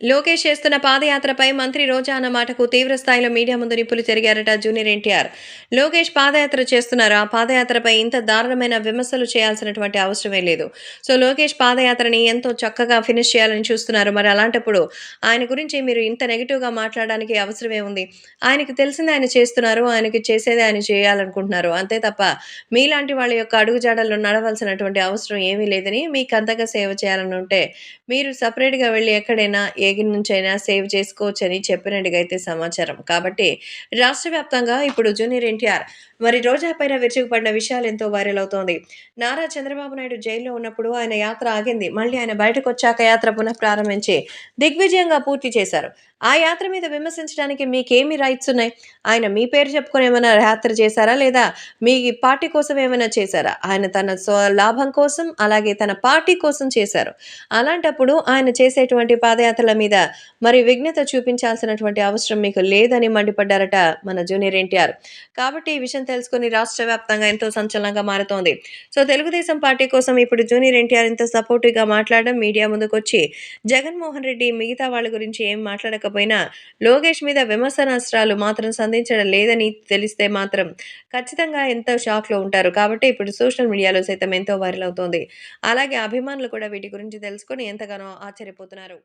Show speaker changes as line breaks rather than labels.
లోకేష్ చేస్తున్న పాదయాత్రపై మంత్రి రోజా అన్న మాటకు తీవ్ర స్థాయిలో మీడియా ముందు నిప్పులు చెరిగారట జూనియర్ ఎన్టీఆర్. లోకేష్ పాదయాత్ర చేస్తున్నారు. ఆ పాదయాత్రపై ఇంత దారుణమైన విమర్శలు చేయాల్సినటువంటి అవసరమే లేదు. సో, లోకేష్ పాదయాత్రని ఎంతో చక్కగా ఫినిష్ చేయాలని చూస్తున్నారు. మరి అలాంటప్పుడు ఆయన గురించి మీరు ఇంత నెగెటివ్‌గా మాట్లాడడానికి అవసరమేముంది? ఆయనకి తెలిసింది ఆయన చేస్తున్నారు. ఆయనకి చేసేది ఆయన చేయాలనుకుంటున్నారు. అంతే తప్ప మీలాంటి వాళ్ళ యొక్క అడుగుజాడల్లో నడవాల్సినటువంటి అవసరం ఏమీ లేదని, మీకంతగా సేవ చేయాలనుంటే మీరు సెపరేట్‌గా వెళ్లి ఎక్కడైనా నుంచైనా సేవ్ చేసుకోవచ్చని చెప్పినట్టుగా అయితే సమాచారం. కాబట్టి రాష్ట్ర వ్యాప్తంగా ఇప్పుడు జూనియర్ ఎన్టీఆర్ మరి రోజా పైన విరుచుకుపడిన విషయాలు ఎంతో వైరల్ అవుతోంది. నారా చంద్రబాబు నాయుడు జైల్‌లో ఉన్నప్పుడు ఆయన యాత్ర ఆగింది. మళ్ళీ ఆయన బయటకొచ్చాక యాత్ర పునః ప్రారంభించి దిగ్విజయంగా పూర్తి చేశారు. ఆ యాత్ర మీద విమర్శించడానికి మీకేమి రైట్స్ ఉన్నాయి? ఆయన మీ పేరు చెప్పుకొని ఏమైనా యాత్ర చేశారా? లేదా మీ పార్టీ కోసం ఏమైనా చేశారా? ఆయన తన లాభం కోసం అలాగే తన పార్టీ కోసం చేశారు. అలాంటప్పుడు ఆయన చేసేటువంటి పాదయాత్రల మీద మరి విఘ్నత చూపించాల్సినటువంటి అవసరం మీకు లేదని మండిపడ్డారట మన జూనియర్ ఎన్టీఆర్. కాబట్టి ఈ విషయం తెలుసుకొని రాష్ట్ర వ్యాప్తంగా ఎంతో సంచలనంగా మారుతోంది. సో, తెలుగుదేశం పార్టీ కోసం ఇప్పుడు జూనియర్ ఎన్టీఆర్ ఇంత సపోర్టివ్‌గా మాట్లాడడం, మీడియా ముందుకొచ్చి జగన్మోహన్ రెడ్డి మిగతా వాళ్ళ గురించి ఏం మాట్లాడకపోయినా లోకేష్ మీద విమర్శనాస్త్రాలు మాత్రం సంధించడం లేదని తెలిస్తే మాత్రం ఖచ్చితంగా ఎంతో షాక్‌లో ఉంటారు. కాబట్టి ఇప్పుడు సోషల్ మీడియాలో సైతం ఎంతో వైరల్ అవుతోంది. అలాగే అభిమానులు కూడా వీటి గురించి తెలుసుకొని ఎంతగానో ఆశ్చర్యపోతున్నారు.